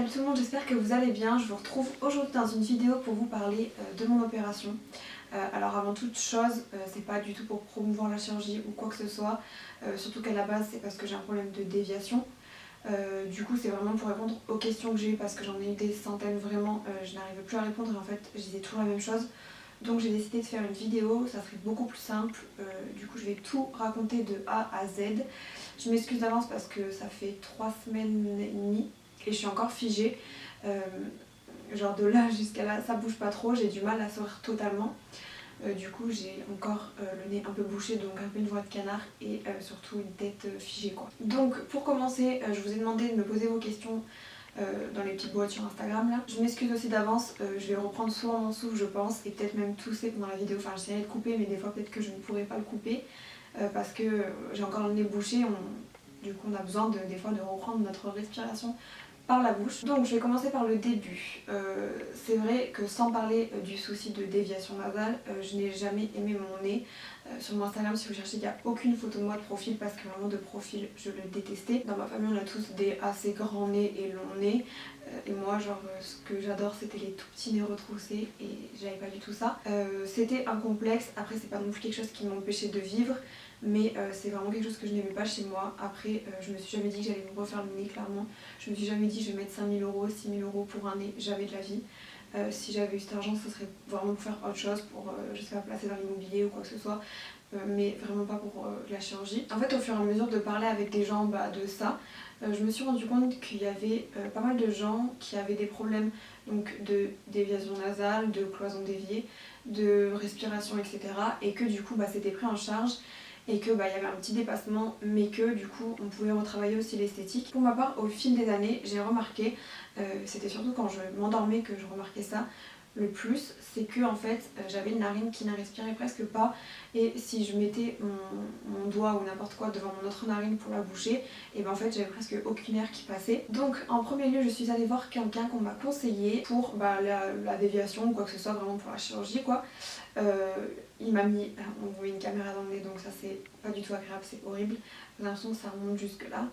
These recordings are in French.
Salut tout le monde, j'espère que vous allez bien. Je vous retrouve aujourd'hui dans une vidéo pour vous parler de mon opération. Alors avant toute chose, c'est pas du tout pour promouvoir la chirurgie ou quoi que ce soit, surtout qu'à la base c'est parce que j'ai un problème de déviation. Du coup c'est vraiment pour répondre aux questions que j'ai eu parce que j'en ai eu des centaines vraiment, je n'arrivais plus à répondre et en fait je disais toujours la même chose. Donc j'ai décidé de faire une vidéo, ça serait beaucoup plus simple, du coup je vais tout raconter de A à Z. Je m'excuse d'avance parce que ça fait 3 semaines et demie et je suis encore figée. Genre de là jusqu'à là ça bouge pas trop, j'ai du mal à sourire totalement. Du coup j'ai encore le nez un peu bouché, donc un peu une voix de canard et surtout une tête figée quoi. Donc pour commencer, je vous ai demandé de me poser vos questions dans les petites boîtes sur Instagram là. Je m'excuse aussi d'avance, je vais reprendre souvent mon souffle je pense et peut-être même tousser pendant la vidéo, enfin j'essaierai de couper mais des fois peut-être que je ne pourrai pas le couper parce que j'ai encore le nez bouché, du coup on a besoin des fois de reprendre notre respiration par la bouche. Donc je vais commencer par le début. C'est vrai que sans parler du souci de déviation nasale, je n'ai jamais aimé mon nez. Sur mon Instagram si vous cherchez il n'y a aucune photo de moi de profil parce que vraiment de profil je le détestais. Dans ma famille on a tous des assez grands nez et longs nez. Et moi genre ce que j'adore c'était les tout petits nez retroussés et j'avais pas du tout ça. C'était un complexe, après c'est pas non plus quelque chose qui m'empêchait de vivre. Mais c'est vraiment quelque chose que je n'aimais pas chez moi. Après je me suis jamais dit que j'allais me refaire le nez clairement. Je me suis jamais dit je vais mettre 5 000 €, 6 000 € pour un nez, jamais de la vie. Si j'avais eu cet argent ce serait vraiment pour faire autre chose, pour je sais pas placer dans l'immobilier ou quoi que ce soit. Mais vraiment pas pour la chirurgie. En fait au fur et à mesure de parler avec des gens de ça, je me suis rendu compte qu'il y avait pas mal de gens qui avaient des problèmes donc, de déviation nasale, de cloison déviée, de respiration etc. Et que du coup c'était pris en charge. Et que il y avait un petit dépassement mais que du coup on pouvait retravailler aussi l'esthétique. Pour ma part au fil des années j'ai remarqué, c'était surtout quand je m'endormais que je remarquais ça le plus, c'est que en fait j'avais une narine qui ne respirait presque pas et si je mettais mon doigt ou n'importe quoi devant mon autre narine pour la boucher, et en fait j'avais presque aucune air qui passait. Donc en premier lieu je suis allée voir quelqu'un qu'on m'a conseillé pour la déviation ou quoi que ce soit, vraiment pour la chirurgie quoi. Il m'a mis, on voit une caméra dans le nez donc ça c'est pas du tout agréable, c'est horrible, j'ai l'impression que ça remonte jusque là.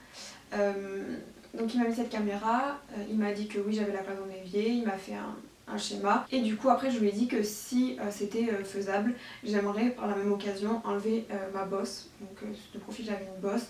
Donc il m'a mis cette caméra, il m'a dit que oui j'avais la cloison déviée, il m'a fait un schéma et du coup après je lui ai dit que si c'était faisable, j'aimerais par la même occasion enlever ma bosse, donc de profil j'avais une bosse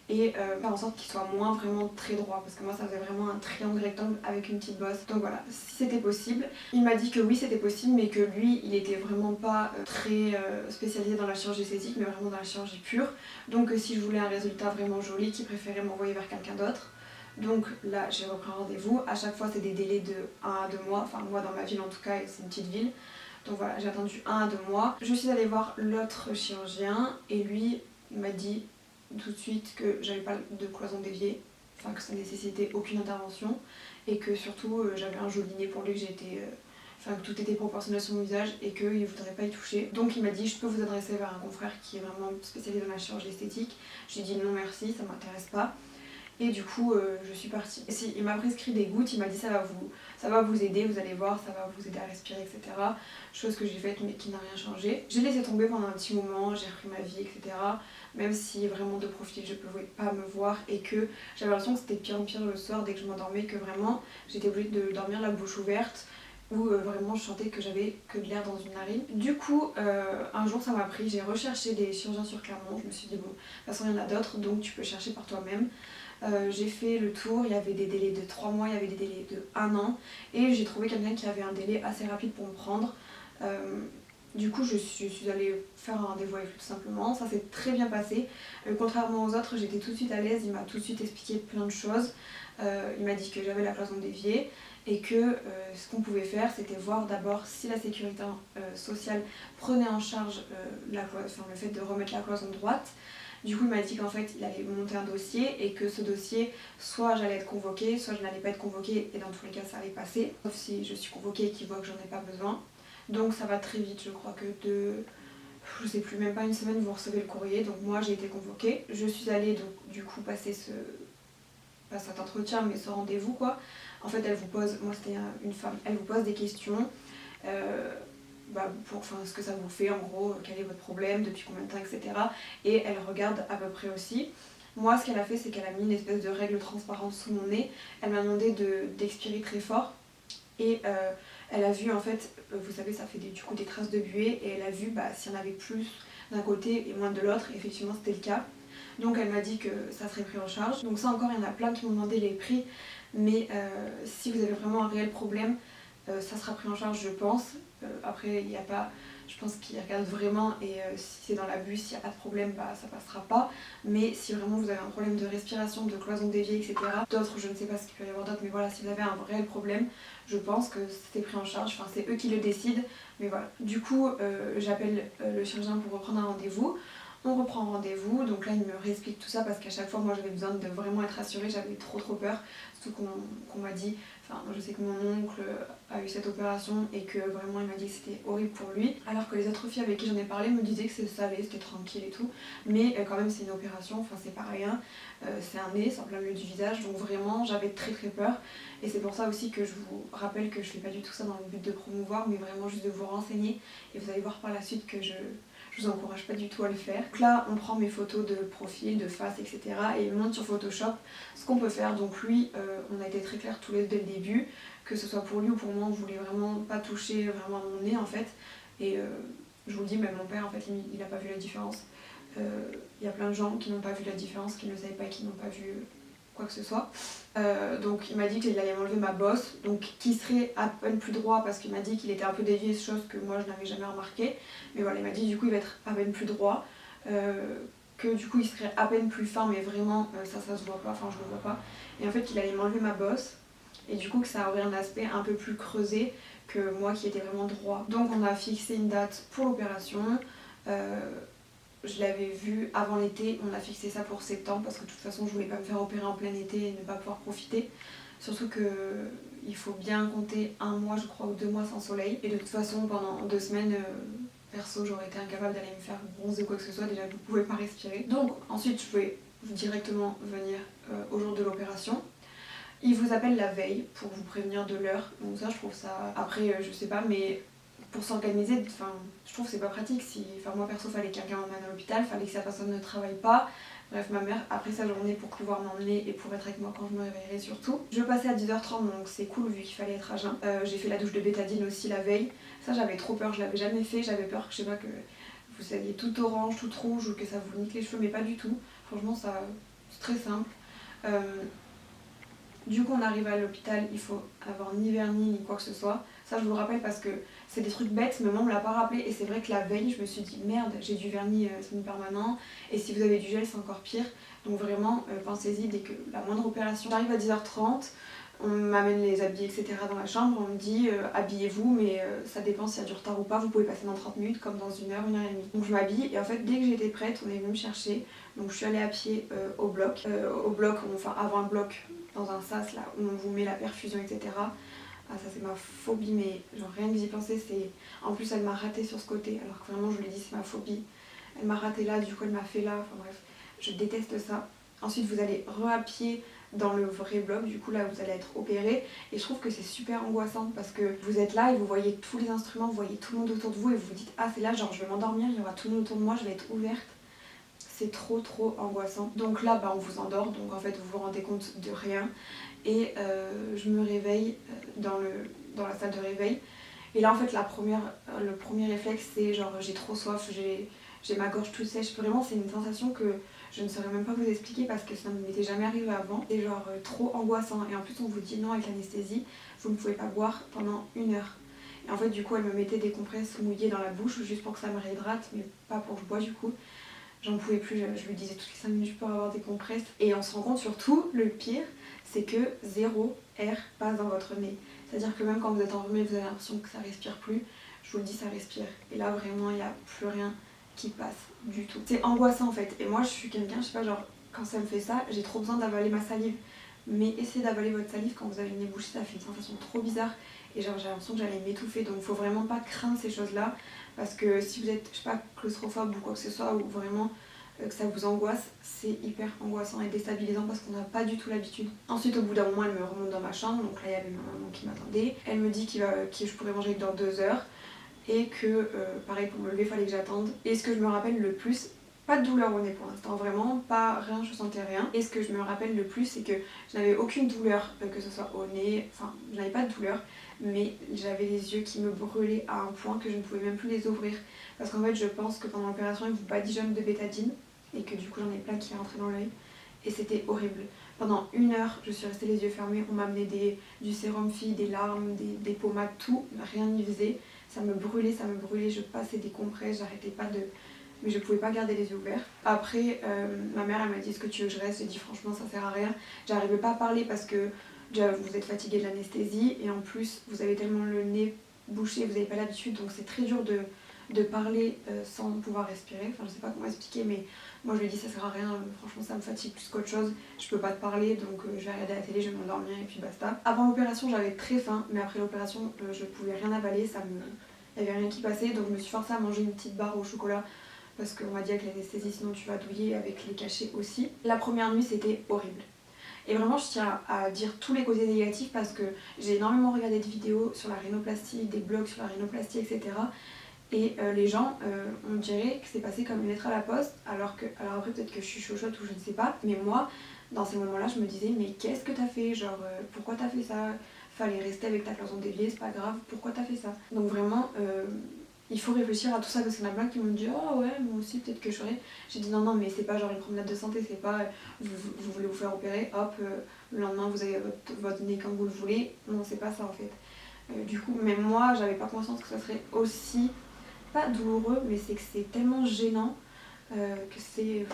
et faire en sorte qu'il soit moins vraiment très droit parce que moi ça faisait vraiment un triangle rectangle avec une petite bosse. Donc voilà, si c'était possible. Il m'a dit que oui c'était possible mais que lui il était vraiment pas très spécialisé dans la chirurgie esthétique mais vraiment dans la chirurgie pure. Donc si je voulais un résultat vraiment joli, qu'il préférait m'envoyer vers quelqu'un d'autre. Donc là j'ai repris un rendez-vous, à chaque fois c'est des délais de 1 à 2 mois, enfin moi dans ma ville en tout cas c'est une petite ville. Donc voilà, j'ai attendu 1 à 2 mois. Je suis allée voir l'autre chirurgien et lui il m'a dit tout de suite que j'avais pas de cloison déviée, enfin que ça nécessitait aucune intervention et que surtout j'avais un joli nez pour lui, que que tout était proportionnel sur mon visage et qu'il ne voudrait pas y toucher. Donc il m'a dit je peux vous adresser vers un confrère qui est vraiment spécialisé dans la chirurgie esthétique. J'ai dit non merci, ça m'intéresse pas. Et du coup je suis partie. Et si, il m'a prescrit des gouttes, il m'a dit ça va vous aider, vous allez voir, ça va vous aider à respirer, etc. Chose que j'ai faite mais qui n'a rien changé. J'ai laissé tomber pendant un petit moment, j'ai repris ma vie, etc. Même si vraiment de profil je ne pouvais pas me voir et que j'avais l'impression que c'était pire en pire le soir dès que je m'endormais, que vraiment j'étais obligée de dormir la bouche ouverte où vraiment je sentais que j'avais que de l'air dans une narine. Du coup un jour ça m'a pris, j'ai recherché des chirurgiens sur Clermont, je me suis dit bon de toute façon il y en a d'autres donc tu peux chercher par toi-même. J'ai fait le tour, il y avait des délais de 3 mois, il y avait des délais de 1 an et j'ai trouvé quelqu'un qui avait un délai assez rapide pour me prendre. Du coup je suis allée faire un rendez-vous avec lui tout simplement, ça s'est très bien passé. Contrairement aux autres j'étais tout de suite à l'aise, il m'a tout de suite expliqué plein de choses. Il m'a dit que j'avais la cloison déviée et que ce qu'on pouvait faire c'était voir d'abord si la sécurité sociale prenait en charge le fait de remettre la cloison droite. Du coup il m'a dit qu'en fait il allait monter un dossier et que ce dossier soit j'allais être convoquée, soit je n'allais pas être convoquée et dans tous les cas ça allait passer. Sauf si je suis convoquée et qu'il voit que j'en ai pas besoin. Donc ça va très vite, je crois que je sais plus, même pas une semaine vous recevez le courrier. Donc moi j'ai été convoquée. Je suis allée donc du coup passer pas cet entretien mais ce rendez-vous quoi. En fait elle vous pose, moi c'était une femme, elle vous pose des questions. Pour ce que ça vous fait en gros, quel est votre problème, depuis combien de temps, etc. Et elle regarde à peu près aussi. Moi ce qu'elle a fait c'est qu'elle a mis une espèce de règle transparente sous mon nez, elle m'a demandé d'expirer très fort et elle a vu en fait, vous savez ça fait du coup des traces de buée et elle a vu s'il y en avait plus d'un côté et moins de l'autre, effectivement c'était le cas. Donc elle m'a dit que ça serait pris en charge. Donc ça encore il y en a plein qui m'ont demandé les prix, mais si vous avez vraiment un réel problème, ça sera pris en charge je pense. Après il n'y a pas, je pense qu'ils regardent vraiment et si c'est dans l'abus, s'il n'y a pas de problème, ça passera pas. Mais si vraiment vous avez un problème de respiration, de cloison déviée, etc. D'autres, je ne sais pas ce qu'il peut y avoir d'autres, mais voilà, si vous avez un réel problème, je pense que c'est pris en charge, enfin c'est eux qui le décident, mais voilà. Du coup, j'appelle le chirurgien pour reprendre un rendez-vous. On reprend rendez-vous, donc là il me réexplique tout ça parce qu'à chaque fois moi j'avais besoin de vraiment être rassurée, j'avais trop peur, surtout qu'on m'a dit, enfin je sais que mon oncle a eu cette opération et que vraiment il m'a dit que c'était horrible pour lui, alors que les autres filles avec qui j'en ai parlé me disaient que ça allait, c'était tranquille et tout, mais quand même c'est une opération, enfin c'est pas rien, c'est un nez, c'est en plein milieu du visage, donc vraiment j'avais très peur et c'est pour ça aussi que je vous rappelle que je fais pas du tout ça dans le but de promouvoir, mais vraiment juste de vous renseigner et vous allez voir par la suite que je vous encourage pas du tout à le faire. Donc là, on prend mes photos de profil, de face, etc. et il montre sur Photoshop ce qu'on peut faire. Donc lui, on a été très clairs tous les deux dès le début, que ce soit pour lui ou pour moi, on voulait vraiment pas toucher vraiment mon nez en fait. Et je vous le dis, même mon père en fait, il a pas vu la différence. Il y a plein de gens qui n'ont pas vu la différence, qui ne le savaient pas, qui n'ont pas vu quoi que ce soit. Donc il m'a dit qu'il allait m'enlever ma bosse, donc qui serait à peine plus droit parce qu'il m'a dit qu'il était un peu dévié, chose que moi je n'avais jamais remarqué. Mais voilà, il m'a dit du coup il va être à peine plus droit, que du coup il serait à peine plus fin, mais vraiment ça se voit pas, enfin je le vois pas. Et en fait il allait m'enlever ma bosse, et du coup que ça aurait un aspect un peu plus creusé que moi qui était vraiment droit. Donc on a fixé une date pour l'opération. Je l'avais vu avant l'été, on a fixé ça pour septembre parce que de toute façon je voulais pas me faire opérer en plein été et ne pas pouvoir profiter. Surtout que il faut bien compter un mois je crois ou 2 mois sans soleil. Et de toute façon pendant 2 semaines, perso j'aurais été incapable d'aller me faire bronzer ou quoi que ce soit, déjà je ne pouvais pas respirer. Donc ensuite je pouvais directement venir au jour de l'opération. Il vous appelle la veille pour vous prévenir de l'heure, donc ça je trouve ça, après je sais pas, mais pour s'organiser, enfin, je trouve que c'est pas pratique. Moi perso, fallait que quelqu'un m'emmène à l'hôpital, fallait que sa personne ne travaille pas. Bref, ma mère a pris sa journée pour pouvoir m'emmener et pour être avec moi quand je me réveillerai surtout. Je passais à 10h30, donc c'est cool vu qu'il fallait être à jeun. J'ai fait la douche de bétadine aussi la veille. Ça, j'avais trop peur, je l'avais jamais fait. J'avais peur que, je sais pas, que vous soyez tout orange, tout rouge ou que ça vous nique les cheveux, mais pas du tout. Franchement, ça, c'est très simple. Du coup, on arrive à l'hôpital, il faut avoir ni vernis ni quoi que ce soit. Ça, je vous le rappelle parce que c'est des trucs bêtes, mais moi, on me l'a pas rappelé. Et c'est vrai que la veille, je me suis dit merde, j'ai du vernis semi-permanent. Et si vous avez du gel, c'est encore pire. Donc vraiment, pensez-y dès que la moindre opération. J'arrive à 10h30, on m'amène les habits, etc. dans la chambre. On me dit habillez-vous, mais ça dépend s'il y a du retard ou pas. Vous pouvez passer dans 30 minutes, comme dans 1 heure, 1 heure et demie. Donc je m'habille et en fait, dès que j'étais prête, on est venu me chercher. Donc je suis allée à pied au bloc. Enfin avant le bloc, dans un sas là où on vous met la perfusion, etc. Ah ça c'est ma phobie, mais genre rien que d'y penser c'est... En plus elle m'a raté sur ce côté, alors que vraiment je lui ai dit c'est ma phobie. Elle m'a raté là, du coup elle m'a fait là, enfin bref, je déteste ça. Ensuite vous allez à pied dans le vrai bloc, du coup là vous allez être opéré. Et je trouve que c'est super angoissant parce que vous êtes là et vous voyez tous les instruments, vous voyez tout le monde autour de vous et vous vous dites ah c'est là, genre je vais m'endormir, il y aura tout le monde autour de moi, je vais être ouverte. C'est trop angoissant. Donc là on vous endort, donc en fait vous vous rendez compte de rien. Et je me réveille dans la salle de réveil. Et là en fait le premier réflexe c'est genre j'ai trop soif, j'ai ma gorge toute sèche. Vraiment c'est une sensation que je ne saurais même pas vous expliquer parce que ça ne m'était jamais arrivé avant. C'est genre trop angoissant. Et en plus on vous dit non, avec l'anesthésie, vous ne pouvez pas boire pendant 1 heure. Et en fait du coup elle me mettait des compresses mouillées dans la bouche juste pour que ça me réhydrate, mais pas pour que je bois du coup. J'en pouvais plus, je lui disais toutes les 5 minutes je peux avoir des compresses. Et on se rend compte surtout, le pire, c'est que 0 air passe dans votre nez. C'est-à-dire que même quand vous êtes enrhumé, vous avez l'impression que ça respire plus. Je vous le dis, ça respire. Et là vraiment, il n'y a plus rien qui passe du tout. C'est angoissant en fait. Et moi je suis quelqu'un, je sais pas, genre quand ça me fait ça, j'ai trop besoin d'avaler ma salive. Mais essayez d'avaler votre salive quand vous avez le nez bouché, ça fait une sensation trop bizarre. Et genre j'ai l'impression que j'allais m'étouffer. Donc faut vraiment pas craindre ces choses-là. Parce que si vous êtes, je sais pas, claustrophobe ou quoi que ce soit, ou vraiment que ça vous angoisse, c'est hyper angoissant et déstabilisant parce qu'on n'a pas du tout l'habitude. Ensuite au bout d'un moment elle me remonte dans ma chambre, donc là il y avait ma maman qui m'attendait. Elle me dit que je pourrais manger dans 2 heures et que pareil pour me lever il fallait que j'attende. Et ce que je me rappelle le plus, Pas de douleur au nez pour l'instant, vraiment, pas rien, je sentais rien. Et ce que je me rappelle le plus, c'est que je n'avais aucune douleur, que ce soit au nez, enfin, je n'avais pas de douleur, mais j'avais les yeux qui me brûlaient à un point que je ne pouvais même plus les ouvrir. Parce qu'en fait, je pense que pendant l'opération, ils vous badigeonnent de bétadine, et que du coup, j'en ai plein qui rentraient dans l'œil. Et c'était horrible. Pendant 1 heure, je suis restée les yeux fermés, on m'a amené du sérum fille, des larmes, des pommades, tout, rien n'y faisait. Ça me brûlait, je passais des compresses, j'arrêtais pas de... Mais je pouvais pas garder les yeux ouverts. Après, ma mère elle m'a dit est-ce que tu veux que je reste? J'ai dit franchement ça sert à rien. J'arrivais pas à parler parce que déjà vous êtes fatigué de l'anesthésie et en plus vous avez tellement le nez bouché, vous n'avez pas l'habitude donc c'est très dur de parler sans pouvoir respirer. Enfin je sais pas comment expliquer mais moi je lui ai dit ça sert à rien, franchement ça me fatigue plus qu'autre chose. Je peux pas te parler donc je vais regarder la télé, je vais m'endormir et puis basta. Avant l'opération j'avais très faim mais après l'opération je pouvais rien avaler, il n'y avait rien qui passait donc je me suis forcée à manger une petite barre au chocolat parce qu'on m'a dit avec l'anesthésie sinon tu vas douiller, avec les cachets aussi. La première nuit c'était horrible. Et vraiment je tiens à dire tous les côtés négatifs parce que j'ai énormément regardé de vidéos sur la rhinoplastie, des blogs sur la rhinoplastie, etc. Et les gens, on dirait que c'est passé comme une lettre à la poste, alors après peut-être que je suis chochotte ou je ne sais pas, mais moi, dans ces moments-là, je me disais mais qu'est-ce que t'as fait? Genre, pourquoi t'as fait ça? Fallait rester avec ta cloison déviée, c'est pas grave, pourquoi t'as fait ça? Donc vraiment, il faut réfléchir à tout ça parce qu'il y en a plein qui m'ont dit oh ouais moi aussi peut-être que je ferais. J'ai dit non mais c'est pas genre une promenade de santé, c'est pas vous voulez vous faire opérer, hop le lendemain vous avez votre nez comme vous le voulez. Non c'est pas ça en fait. Du coup même moi j'avais pas conscience que ça serait aussi pas douloureux mais c'est que c'est tellement gênant que c'est...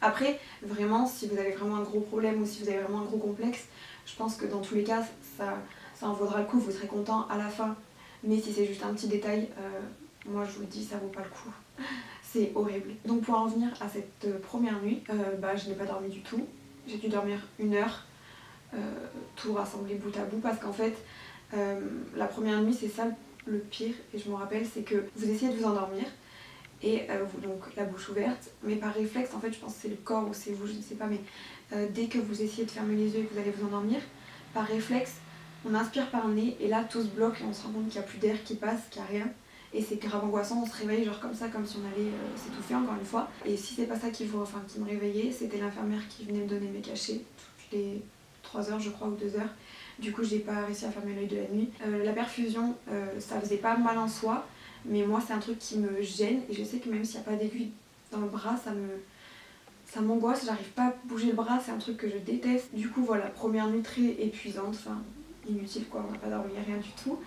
Après vraiment si vous avez vraiment un gros problème ou si vous avez vraiment un gros complexe, je pense que dans tous les cas ça en vaudra le coup, vous serez content à la fin. Mais si c'est juste un petit détail, moi je vous le dis, ça vaut pas le coup. C'est horrible. Donc pour en venir à cette première nuit, je n'ai pas dormi du tout. J'ai dû dormir 1 heure, tout rassemblé bout à bout, parce qu'en fait, la première nuit, c'est ça le pire, et je me rappelle, c'est que vous essayez de vous endormir, et donc la bouche ouverte, mais par réflexe, en fait, je pense que c'est le corps ou c'est vous, je ne sais pas, mais dès que vous essayez de fermer les yeux et que vous allez vous endormir, par réflexe, on inspire par le nez et là tout se bloque et on se rend compte qu'il n'y a plus d'air qui passe, qu'il n'y a rien. Et c'est grave angoissant, on se réveille genre comme ça, comme si on allait s'étouffer encore une fois. Et si c'est pas ça qui me réveillait, c'était l'infirmière qui venait me donner mes cachets toutes les 3 heures je crois ou 2 heures. Du coup j'ai pas réussi à fermer l'œil de la nuit. La perfusion, ça faisait pas mal en soi, mais moi c'est un truc qui me gêne et je sais que même s'il n'y a pas d'aiguille dans le bras, ça m'angoisse, j'arrive pas à bouger le bras, c'est un truc que je déteste. Du coup voilà, première nuit très épuisante, enfin inutile quoi, on n'a pas dormi, rien du tout.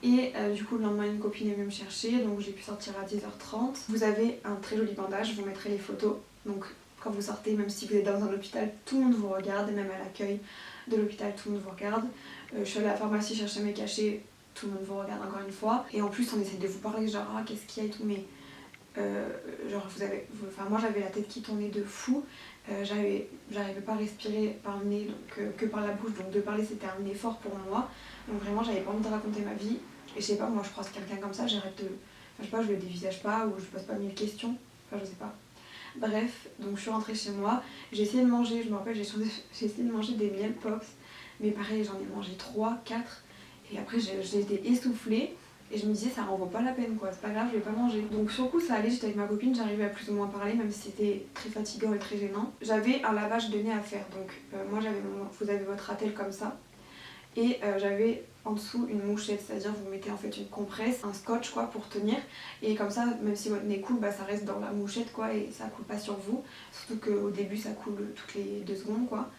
Et du coup le lendemain une copine est venue me chercher, donc j'ai pu sortir à 10h30. Vous avez un très joli bandage, je vous mettrai les photos. Donc quand vous sortez, même si vous êtes dans un hôpital, tout le monde vous regarde, et même à l'accueil de l'hôpital, tout le monde vous regarde. Je suis allée à la pharmacie chercher mes cachets, tout le monde vous regarde encore une fois. Et en plus on essaie de vous parler genre ah qu'est-ce qu'il y a et tout, mais moi j'avais la tête qui tournait de fou, j'arrivais pas à respirer par le nez donc, que par la bouche, donc de parler c'était un effort pour moi, donc vraiment j'avais pas envie de raconter ma vie, et je sais pas, moi je croise quelqu'un comme ça, j'arrête de, je sais pas, je le dévisage pas ou je pose pas 1000 questions, enfin je sais pas. Bref, donc je suis rentrée chez moi, j'ai essayé de manger, je me rappelle j'ai essayé de manger des miel pops, mais pareil j'en ai mangé 3, 4, et après j'ai été essoufflée. Et je me disais ça en vaut pas la peine quoi, c'est pas grave, je vais pas manger. Donc sur le coup ça allait, j'étais avec ma copine, j'arrivais à plus ou moins parler même si c'était très fatigant et très gênant. J'avais un lavage de nez à faire, donc moi vous avez votre attelle comme ça. Et j'avais en dessous une mouchette, c'est-à-dire vous mettez en fait une compresse, un scotch quoi pour tenir. Et comme ça, même si votre nez coule, ça reste dans la mouchette quoi et ça coule pas sur vous. Surtout qu'au début ça coule toutes les 2 secondes quoi.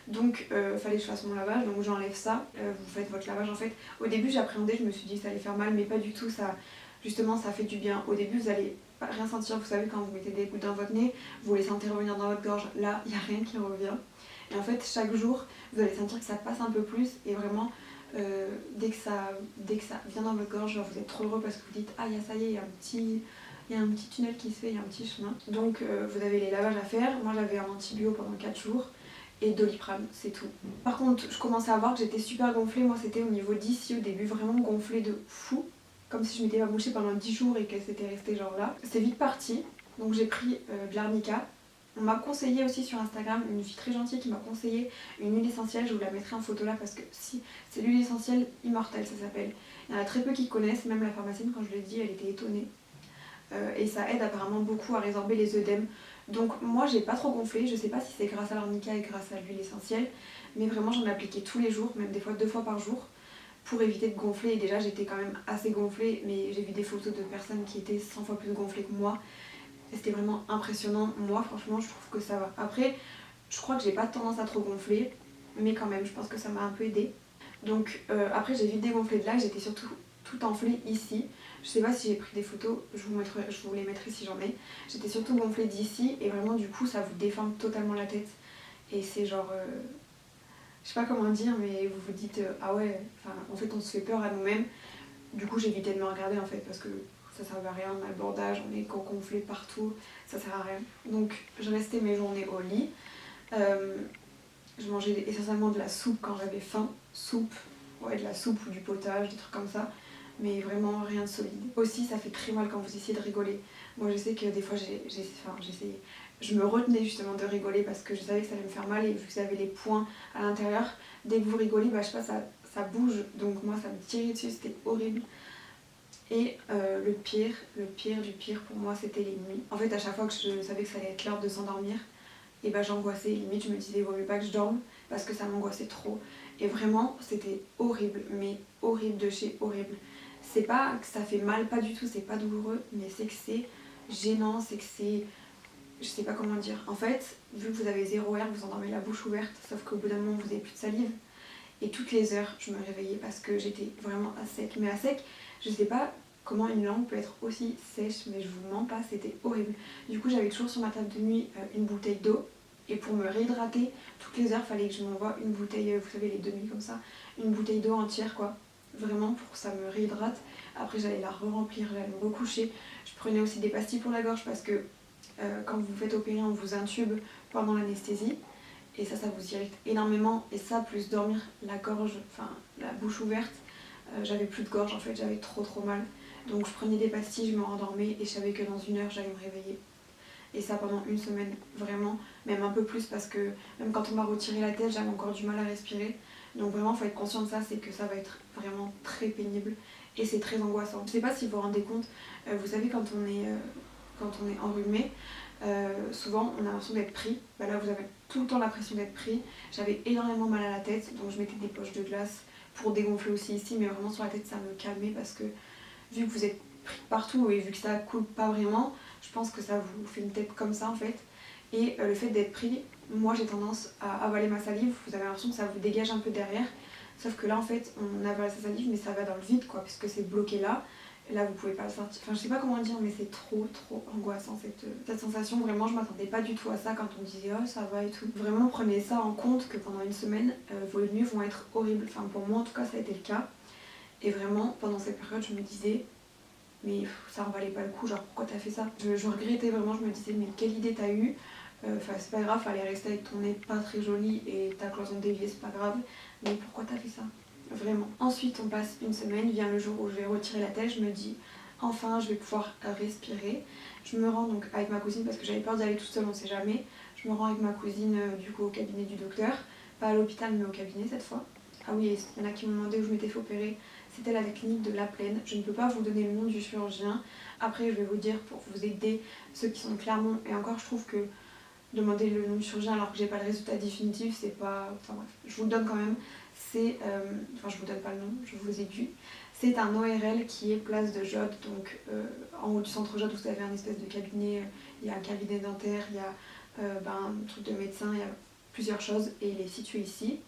Donc fallait que je fasse mon lavage, donc j'enlève ça, vous faites votre lavage en fait. Au début j'appréhendais, je me suis dit que ça allait faire mal, mais pas du tout, justement ça fait du bien. Au début vous allez pas rien sentir, vous savez quand vous mettez des gouttes dans votre nez, vous les sentez revenir dans votre gorge, là il n'y a rien qui revient. Et en fait chaque jour vous allez sentir que ça passe un peu plus et vraiment dès que ça vient dans votre gorge, genre, vous êtes trop heureux parce que vous dites ah ça y est, il y a un petit tunnel qui se fait, il y a un petit chemin. Donc vous avez les lavages à faire, moi j'avais un antibio pendant 4 jours. Et Doliprane, c'est tout. Par contre, je commençais à voir que j'étais super gonflée. Moi, c'était au niveau d'ici au début, vraiment gonflée de fou. Comme si je m'étais pas mouchée pendant 10 jours et qu'elle s'était restée genre là. C'est vite parti. Donc j'ai pris de l'arnica. On m'a conseillé aussi sur Instagram, une fille très gentille qui m'a conseillé une huile essentielle. Je vous la mettrai en photo là parce que si, c'est l'huile essentielle immortelle, ça s'appelle. Il y en a très peu qui connaissent, même la pharmacienne, quand je l'ai dit, elle était étonnée. et ça aide apparemment beaucoup à résorber les œdèmes. Donc moi j'ai pas trop gonflé, je sais pas si c'est grâce à l'arnica et grâce à l'huile essentielle, mais vraiment j'en ai appliqué tous les jours, même des fois 2 fois par jour, pour éviter de gonfler. Et déjà j'étais quand même assez gonflée, mais j'ai vu des photos de personnes qui étaient 100 fois plus gonflées que moi, et c'était vraiment impressionnant. Moi franchement je trouve que ça va. Après je crois que j'ai pas tendance à trop gonfler, mais quand même je pense que ça m'a un peu aidée. Donc après j'ai vite dégonflé de là, j'étais surtout tout enflée ici. Je sais pas si j'ai pris des photos, je vous les mettrai si j'en ai. J'étais surtout gonflée d'ici et vraiment du coup ça vous déforme totalement la tête. Et c'est genre, je sais pas comment dire, mais vous vous dites ah ouais, enfin en fait on se fait peur à nous-mêmes. Du coup j'ai évité de me regarder en fait parce que ça servait à rien, on a le bordage, on est gonflé partout, ça sert à rien. Donc je restais mes journées au lit. Je mangeais essentiellement de la soupe quand j'avais faim. Soupe, ouais, de la soupe ou du potage, des trucs comme ça. Mais vraiment rien de solide. Aussi, ça fait très mal quand vous essayez de rigoler. Moi, je sais que des fois, j'essayais. Je me retenais justement de rigoler parce que je savais que ça allait me faire mal. Et vu que ça avait les points à l'intérieur, dès que vous rigolez, bah, je sais pas, ça bouge. Donc moi, ça me tirait dessus, c'était horrible. Et le pire du pire pour moi, c'était les nuits. En fait, à chaque fois que je savais que ça allait être l'heure de s'endormir, et bah j'angoissais, limite je me disais vaut mieux pas que je dorme parce que ça m'angoissait trop. Et vraiment c'était horrible, mais horrible de chez horrible. C'est pas que ça fait mal, pas du tout, c'est pas douloureux, mais c'est que c'est gênant, c'est que c'est... Je sais pas comment dire. En fait, vu que vous avez 0 air, vous endormez la bouche ouverte, sauf qu'au bout d'un moment vous avez plus de salive. Et toutes les heures je me réveillais parce que j'étais vraiment à sec. Mais à sec, je sais pas comment une langue peut être aussi sèche, mais je vous mens pas, c'était horrible. Du coup j'avais toujours sur ma table de nuit une bouteille d'eau. Et pour me réhydrater, toutes les heures, il fallait que je m'envoie une bouteille, vous savez, les demi comme ça, une bouteille d'eau entière, quoi. Vraiment, pour que ça me réhydrate. Après, j'allais la re-remplir, j'allais me recoucher. Je prenais aussi des pastilles pour la gorge parce que quand vous vous faites opérer, on vous intube pendant l'anesthésie. Et ça vous irrite énormément. Et ça, plus dormir la gorge, enfin la bouche ouverte, j'avais plus de gorge en fait, j'avais trop mal. Donc je prenais des pastilles, je me rendormais et je savais que dans 1 heure, j'allais me réveiller. Et ça pendant 1 semaine, vraiment, même un peu plus parce que même quand on m'a retiré la tête, j'avais encore du mal à respirer. Donc vraiment, il faut être conscient de ça, c'est que ça va être vraiment très pénible et c'est très angoissant. Je sais pas si vous vous rendez compte, vous savez quand on est enrhumé, souvent on a l'impression d'être pris. Bah là vous avez tout le temps l'impression d'être pris. J'avais énormément mal à la tête, donc je mettais des poches de glace pour dégonfler aussi ici, mais vraiment sur la tête ça me calmait parce que vu que vous êtes pris partout et vu que ça coule pas vraiment, je pense que ça vous fait une tête comme ça en fait. Et le fait d'être pris, moi j'ai tendance à avaler ma salive, vous avez l'impression que ça vous dégage un peu derrière. Sauf que là en fait on avale sa salive mais ça va dans le vide quoi, puisque c'est bloqué là. Et là vous pouvez pas le sortir. Enfin je sais pas comment dire mais c'est trop angoissant cette sensation. Vraiment je m'attendais pas du tout à ça quand on disait oh ça va et tout. Vraiment prenez ça en compte que pendant 1 semaine vos nuits vont être horribles. Enfin pour moi en tout cas ça a été le cas. Et vraiment pendant cette période je me disais mais ça en valait pas le coup, genre pourquoi t'as fait ça? Je regrettais vraiment, je me disais mais quelle idée t'as eue? Enfin c'est pas grave, fallait rester avec ton nez pas très joli et ta cloison déviée, c'est pas grave, mais pourquoi t'as fait ça? Vraiment. Ensuite on passe 1 semaine, vient le jour où je vais retirer la tête, je me dis enfin je vais pouvoir respirer. Je me rends donc avec ma cousine parce que j'avais peur d'aller toute seule, on sait jamais. Je me rends avec ma cousine du coup au cabinet du docteur, pas à l'hôpital mais au cabinet cette fois. Ah oui, il y en a qui m'ont demandé où je m'étais fait opérer. C'était la clinique de La Plaine. Je ne peux pas vous donner le nom du chirurgien. Après, je vais vous dire pour vous aider, ceux qui sont de Clermont. Et encore, je trouve que demander le nom du chirurgien alors que j'ai pas le résultat définitif, c'est pas... Enfin bref, je vous le donne quand même. C'est... Enfin, je vous donne pas le nom, je vous ai dit. C'est un ORL qui est place de Jode. Donc, en haut du centre Jode, vous avez un espèce de cabinet. Il y a un cabinet dentaire, il y a un truc de médecin, il y a plusieurs choses. Et il est situé ici.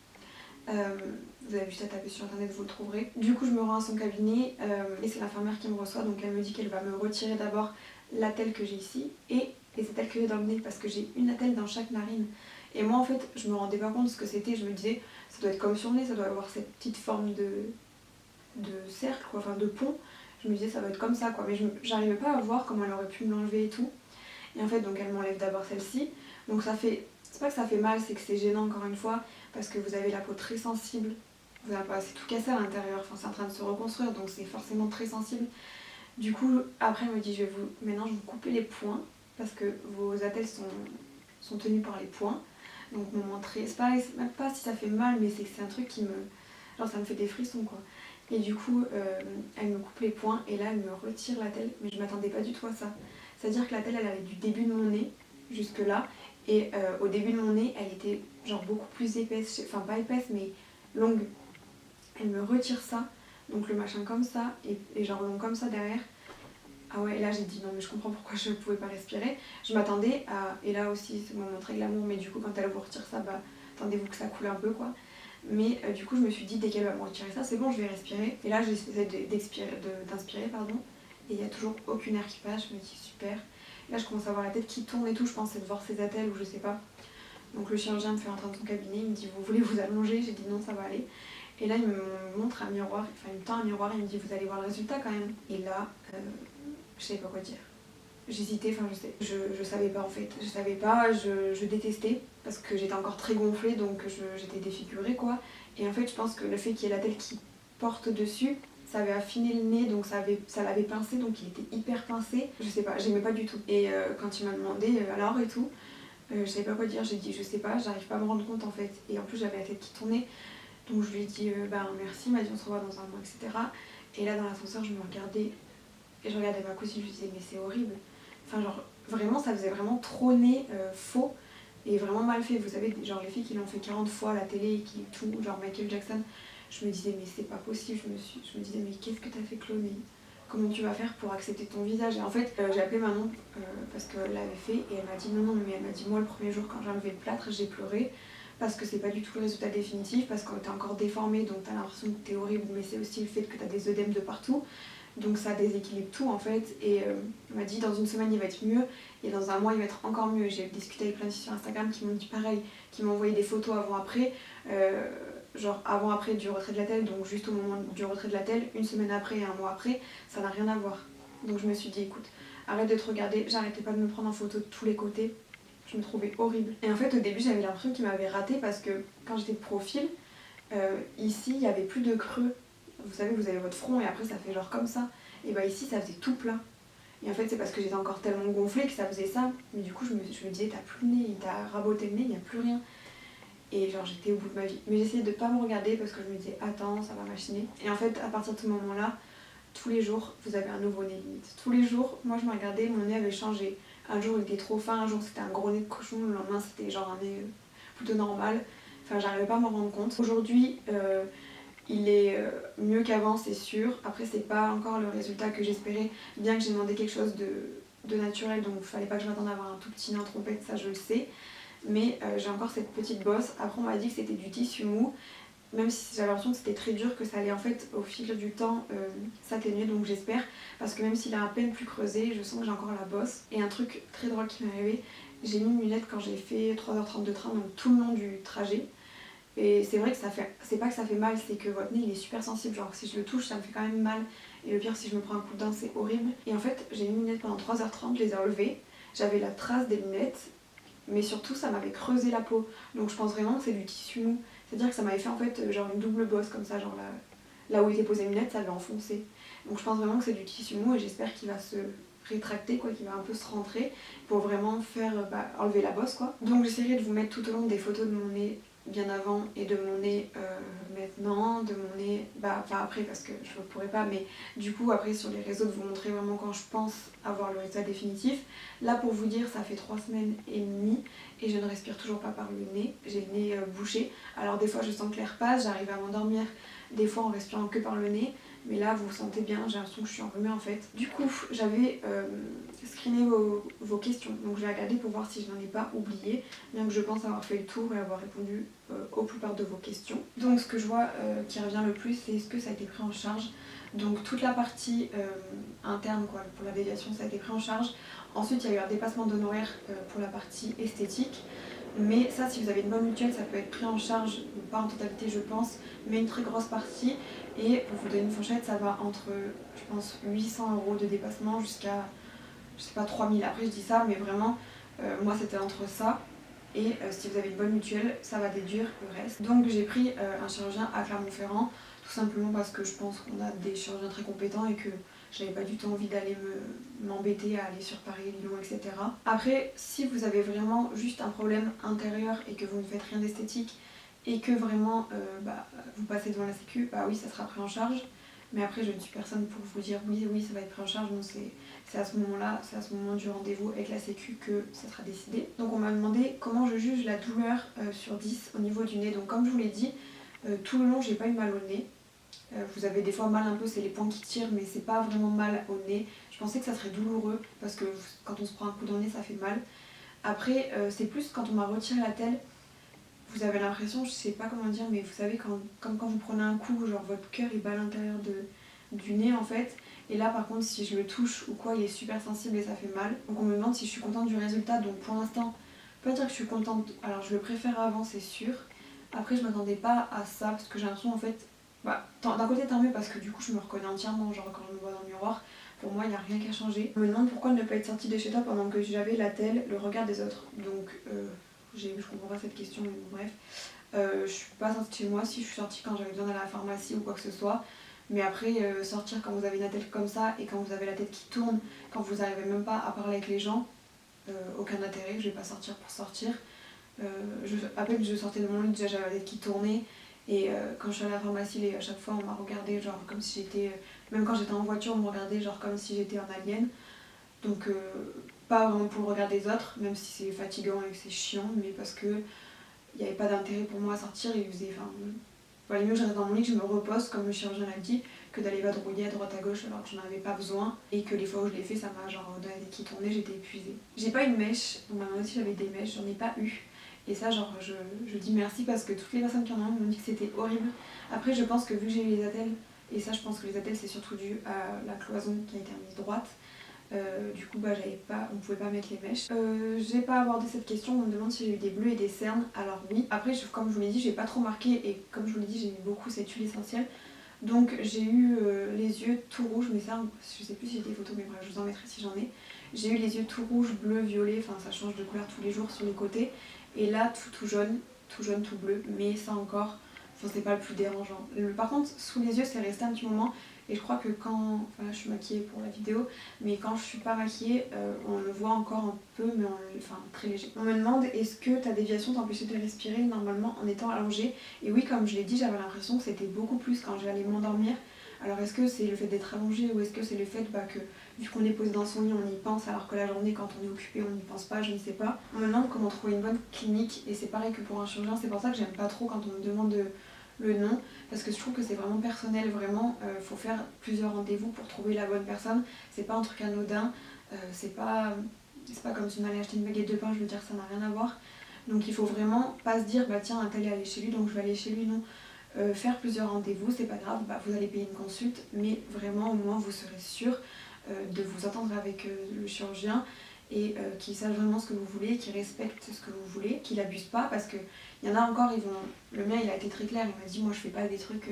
Vous avez juste à taper sur internet, vous le trouverez. Du coup je me rends à son cabinet et c'est l'infirmière qui me reçoit, donc elle me dit qu'elle va me retirer d'abord l'attelle que j'ai ici et les attelles que j'ai dans le nez parce que j'ai une attelle dans chaque narine. Et moi en fait je me rendais pas compte de ce que c'était, je me disais ça doit être comme sur le nez, ça doit avoir cette petite forme de cercle, quoi, enfin de pont. Je me disais ça doit être comme ça quoi, mais j'arrivais pas à voir comment elle aurait pu me l'enlever et tout. Et en fait donc elle m'enlève d'abord celle-ci, donc ça fait... C'est pas que ça fait mal, c'est que c'est gênant encore une fois parce que vous avez la peau très sensible, c'est tout cassé à l'intérieur, enfin c'est en train de se reconstruire donc c'est forcément très sensible. Du coup après elle me dit maintenant je vais vous couper les poings parce que vos attelles sont tenues par les poings. Donc me montrer, c'est pareil, c'est même pas si ça fait mal mais c'est que c'est un truc qui me... Genre ça me fait des frissons quoi. Et du coup, elle me coupe les poings et là elle me retire la telle, mais je m'attendais pas du tout à ça. C'est-à-dire que la telle elle allait du début de mon nez jusque là, et au début de mon nez elle était genre beaucoup plus épaisse, enfin pas épaisse mais longue. Elle me retire ça, donc le machin comme ça, et genre long comme ça derrière. Ah ouais, et là j'ai dit non mais je comprends pourquoi je pouvais pas respirer. Je m'attendais à, et là aussi c'est mon montrer de l'amour, mais du coup quand elle vous retire ça, bah attendez-vous que ça coule un peu quoi. Mais du coup je me suis dit dès qu'elle va me retirer ça, c'est bon, je vais respirer. Et là j'essaie d'inspirer pardon, et il n'y a toujours aucune air qui passe, je me dis super. Et là je commence à voir la tête qui tourne et tout, je pensais de voir ses attelles ou je sais pas. Donc le chirurgien me fait rentrer dans son cabinet, il me dit vous voulez vous allonger, j'ai dit non ça va aller. Et là il me montre un miroir, enfin il me tend un miroir, il me dit vous allez voir le résultat quand même. Et là, je savais pas quoi dire. J'hésitais, enfin je savais pas en fait. Je savais pas, je détestais parce que j'étais encore très gonflée donc j'étais défigurée quoi. Et en fait je pense que le fait qu'il y ait la tête qui porte dessus, ça avait affiné le nez donc ça l'avait pincé donc il était hyper pincé. Je sais pas, j'aimais pas du tout. Et quand il m'a demandé alors et tout, je savais pas quoi dire, j'ai dit je sais pas, j'arrive pas à me rendre compte en fait. Et en plus j'avais la tête qui tournait donc je lui ai dit bah merci, il m'a dit on se revoit dans un mois etc. Et là dans l'ascenseur je me regardais et je regardais ma cousine, je lui disais mais c'est horrible. Enfin genre vraiment ça faisait vraiment trop nez faux et vraiment mal fait. Vous savez genre les filles qui l'ont fait 40 fois à la télé et qui tout, genre Michael Jackson, je me disais mais c'est pas possible, je me disais mais qu'est-ce que t'as fait cloner? Comment tu vas faire pour accepter ton visage? Et en fait j'ai appelé Manon parce qu'elle l'avait fait et elle m'a dit non mais elle m'a dit moi le premier jour quand j'ai enlevé le plâtre j'ai pleuré parce que c'est pas du tout le résultat définitif, parce que t'es encore déformé donc t'as l'impression que t'es horrible, mais c'est aussi le fait que t'as des œdèmes de partout. Donc ça déséquilibre tout en fait. Et on m'a dit dans une semaine il va être mieux et dans un mois il va être encore mieux. J'ai discuté avec plein de filles sur Instagram qui m'ont dit pareil, qui m'ont envoyé des photos avant-après, genre avant-après du retrait de la telle, donc juste au moment du retrait de la telle, une semaine après et un mois après, ça n'a rien à voir. Donc je me suis dit écoute, arrête de te regarder, j'arrêtais pas de me prendre en photo de tous les côtés. Je me trouvais horrible. Et en fait au début j'avais l'impression qu'il m'avait raté parce que quand j'étais de profil, ici il n'y avait plus de creux. Vous savez, vous avez votre front et après ça fait genre comme ça. Et bah ici ça faisait tout plat. Et en fait c'est parce que j'étais encore tellement gonflée que ça faisait ça. Mais du coup je me disais t'as plus le nez, t'as raboté le nez, il n'y a plus rien. Et genre j'étais au bout de ma vie. Mais j'essayais de pas me regarder parce que je me disais attends ça va machiner. Et en fait à partir de ce moment là, tous les jours vous avez un nouveau nez limite. Tous les jours, moi je me regardais, mon nez avait changé. Un jour il était trop fin, un jour c'était un gros nez de cochon, le lendemain c'était genre un nez plutôt normal. Enfin j'arrivais pas à m'en rendre compte. Aujourd'hui il est mieux qu'avant, c'est sûr. Après, c'est pas encore le résultat que j'espérais, bien que j'ai demandé quelque chose de naturel, donc il fallait pas que je m'attende à avoir un tout petit nez en trompette, ça je le sais. Mais j'ai encore cette petite bosse. Après, on m'a dit que c'était du tissu mou, même si j'avais l'impression que c'était très dur, que ça allait en fait au fil du temps s'atténuer, donc j'espère. Parce que même s'il est à peine plus creusé, je sens que j'ai encore la bosse. Et un truc très drôle qui m'est arrivé, j'ai mis une lunette quand j'ai fait 3h30 de train, donc tout le long du trajet. Et c'est vrai que ça fait, c'est pas que ça fait mal, c'est que votre nez il est super sensible, genre si je le touche ça me fait quand même mal. Et le pire si je me prends un coup de dent c'est horrible. Et en fait j'ai mis une lunette pendant 3h30, je les ai enlevées, j'avais la trace des lunettes, mais surtout ça m'avait creusé la peau. Donc je pense vraiment que c'est du tissu mou. C'est-à-dire que ça m'avait fait en fait genre une double bosse comme ça, genre là où était posée une lunette ça l'avait enfoncé. Donc je pense vraiment que c'est du tissu mou et j'espère qu'il va se rétracter quoi, qu'il va un peu se rentrer pour vraiment faire enlever la bosse quoi. Donc j'essaierai de vous mettre tout au long des photos de mon nez bien avant et de mon nez maintenant, de mon nez, pas après parce que je ne pourrais pas, mais du coup après sur les réseaux de vous montrer vraiment quand je pense avoir le résultat définitif. Là pour vous dire ça fait 3 semaines et demie et je ne respire toujours pas par le nez, j'ai le nez bouché. Alors des fois je sens que l'air passe, j'arrive à m'endormir des fois en respirant que par le nez, mais là vous sentez bien, j'ai l'impression que je suis enrhumée en fait. Du coup j'avais screené vos questions, donc je vais regarder pour voir si je n'en ai pas oublié, bien que je pense avoir fait le tour et avoir répondu aux plupart de vos questions. Donc ce que je vois qui revient le plus c'est est-ce que ça a été pris en charge. Donc toute la partie interne quoi, pour la déviation ça a été pris en charge. Ensuite il y a eu un dépassement d'honoraires pour la partie esthétique. Mais ça, si vous avez une bonne mutuelle, ça peut être pris en charge, pas en totalité je pense, mais une très grosse partie. Et pour vous donner une fourchette, ça va entre, je pense, 800 € de dépassement jusqu'à, je sais pas, 3000. Après je dis ça, mais vraiment, moi c'était entre ça. Et si vous avez une bonne mutuelle, ça va déduire le reste. Donc j'ai pris un chirurgien à Clermont-Ferrand, tout simplement parce que je pense qu'on a des chirurgiens très compétents et que j'avais pas du tout envie d'aller m'embêter à aller sur Paris, Lyon, etc. Après, si vous avez vraiment juste un problème intérieur et que vous ne faites rien d'esthétique et que vraiment vous passez devant la sécu, bah oui ça sera pris en charge. Mais après je ne suis personne pour vous dire oui ça va être pris en charge, non c'est à ce moment-là, c'est à ce moment du rendez-vous avec la sécu que ça sera décidé. Donc on m'a demandé comment je juge la douleur sur 10 au niveau du nez. Donc comme je vous l'ai dit, tout le long j'ai pas eu mal au nez. Vous avez des fois mal un peu, c'est les poings qui tirent, mais c'est pas vraiment mal au nez. Je pensais que ça serait douloureux parce que quand on se prend un coup dans le nez ça fait mal. Après c'est plus quand on m'a retiré la telle, vous avez l'impression, je sais pas comment dire, mais vous savez comme quand vous prenez un coup, genre votre cœur il bat à l'intérieur du nez en fait. Et là par contre si je le touche ou quoi il est super sensible et ça fait mal. Donc on me demande si je suis contente du résultat, donc pour l'instant, je peux pas dire que je suis contente, alors je le préfère avant c'est sûr. Après je m'attendais pas à ça parce que j'ai l'impression en fait, d'un côté tant mieux parce que du coup je me reconnais entièrement, genre quand je me vois dans le miroir, pour moi il n'y a rien qui a changé. On me demande pourquoi ne pas être sortie de chez toi pendant que j'avais la telle, le regard des autres. Donc je comprends pas cette question mais bon bref. Je suis pas sortie de chez moi, si je suis sortie quand j'avais besoin d'aller à la pharmacie ou quoi que ce soit. Mais après sortir quand vous avez une tête comme ça et quand vous avez la tête qui tourne, quand vous n'arrivez même pas à parler avec les gens, aucun intérêt, je vais pas sortir pour sortir. À peine je sortais de mon lit, déjà j'avais la tête qui tournait. Et quand je suis allée à la pharmacie, à chaque fois on m'a regardé genre comme si j'étais... Même quand j'étais en voiture, on me regardait genre comme si j'étais un alien. Donc pas vraiment pour le regard des autres, même si c'est fatigant et que c'est chiant, mais parce que il n'y avait pas d'intérêt pour moi à sortir. Il faisait... valait mieux que je reste dans mon lit, que je me repose comme le chirurgien l'a dit, que d'aller vadrouiller à droite à gauche alors que j'en avais pas besoin. Et que les fois où je l'ai fait, ça m'a genre donné la tête qui tournait, j'étais épuisée. J'ai pas une mèche, on m'a demandé si j'avais des mèches, j'en ai pas eu. Et ça, genre, je dis merci parce que toutes les personnes qui en ont m'ont dit que c'était horrible. Après, je pense que vu que j'ai eu les attelles, et ça, je pense que les attelles, c'est surtout dû à la cloison qui a été remise droite. Du coup, on pouvait pas mettre les mèches. J'ai pas abordé cette question, on me demande si j'ai eu des bleus et des cernes. Alors oui, après, comme je vous l'ai dit, j'ai pas trop marqué et comme je vous l'ai dit, j'ai mis beaucoup cette huile essentielle. Donc j'ai eu les yeux tout rouges, mais ça, je sais plus si j'ai des photos, mais bref, je vous en mettrai si j'en ai. J'ai eu les yeux tout rouges, bleus, violets, enfin ça change de couleur tous les jours sur les côtés. Et là, tout jaune, tout bleu, mais ça encore, enfin, c'est pas le plus dérangeant. Par contre, sous les yeux, c'est resté un petit moment. Et je crois que quand, enfin là je suis maquillée pour la vidéo, mais quand je suis pas maquillée, on le voit encore un peu, mais enfin très léger. On me demande est-ce que ta déviation t'empêchait de respirer normalement en étant allongée. Et oui, comme je l'ai dit, j'avais l'impression que c'était beaucoup plus quand j'allais m'endormir. Alors est-ce que c'est le fait d'être allongée ou est-ce que c'est le fait que vu qu'on est posé dans son lit on y pense alors que la journée quand on est occupé on n'y pense pas, je ne sais pas. On me demande comment trouver une bonne clinique et c'est pareil que pour un chirurgien, c'est pour ça que j'aime pas trop quand on me demande le nom parce que je trouve que c'est vraiment personnel, vraiment faut faire plusieurs rendez-vous pour trouver la bonne personne, c'est pas un truc anodin, c'est pas comme si on allait acheter une baguette de pain, je veux dire ça n'a rien à voir. Donc il faut vraiment pas se dire bah tiens un tel est allé chez lui donc je vais aller chez lui, non. Faire plusieurs rendez-vous, c'est pas grave, vous allez payer une consulte, mais vraiment au moins vous serez sûr de vous entendre avec le chirurgien et qu'il sache vraiment ce que vous voulez, qu'il respecte ce que vous voulez, qu'il abuse pas parce que il y en a encore, le mien il a été très clair, il m'a dit moi je fais pas des trucs,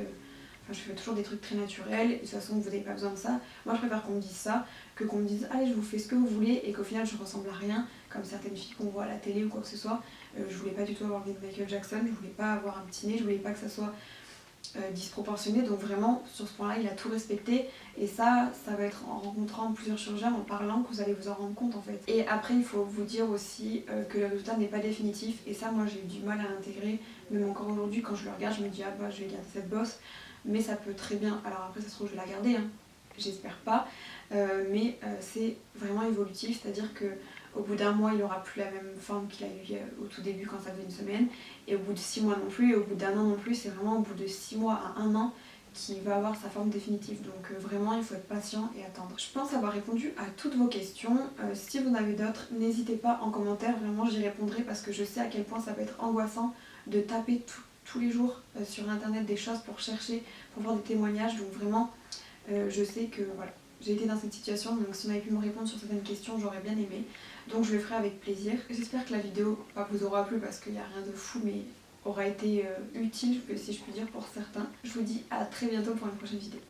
je fais toujours des trucs très naturels, et de toute façon vous n'avez pas besoin de ça. Moi je préfère qu'on me dise ça que qu'on me dise allez je vous fais ce que vous voulez et qu'au final je ressemble à rien, comme certaines filles qu'on voit à la télé ou quoi que ce soit. Je voulais pas du tout avoir le nez de Michael Jackson, je voulais pas avoir un petit nez, je voulais pas que ça soit disproportionné, donc vraiment sur ce point là il a tout respecté et ça va être en rencontrant plusieurs chirurgiens, en parlant que vous allez vous en rendre compte en fait. Et après il faut vous dire aussi que le résultat n'est pas définitif et ça moi j'ai eu du mal à l'intégrer, même encore aujourd'hui quand je le regarde je me dis ah bah je vais garder cette bosse, mais ça peut très bien, alors après ça se trouve je vais la garder hein. J'espère pas, mais c'est vraiment évolutif, c'est-à-dire que au bout d'un mois, il n'aura plus la même forme qu'il a eu au tout début quand ça faisait une semaine. Et au bout de 6 mois non plus, et au bout d'un an non plus. C'est vraiment au bout de 6 mois à 1 an qu'il va avoir sa forme définitive. Donc vraiment, il faut être patient et attendre. Je pense avoir répondu à toutes vos questions. Si vous en avez d'autres, n'hésitez pas en commentaire. Vraiment, j'y répondrai parce que je sais à quel point ça peut être angoissant de taper tous les jours sur internet des choses pour chercher, pour voir des témoignages. Donc vraiment, je sais que voilà. J'ai été dans cette situation, donc si on avait pu me répondre sur certaines questions, j'aurais bien aimé. Donc je le ferai avec plaisir. J'espère que la vidéo vous aura plu parce qu'il n'y a rien de fou, mais aura été utile, si je puis dire, pour certains. Je vous dis à très bientôt pour une prochaine vidéo.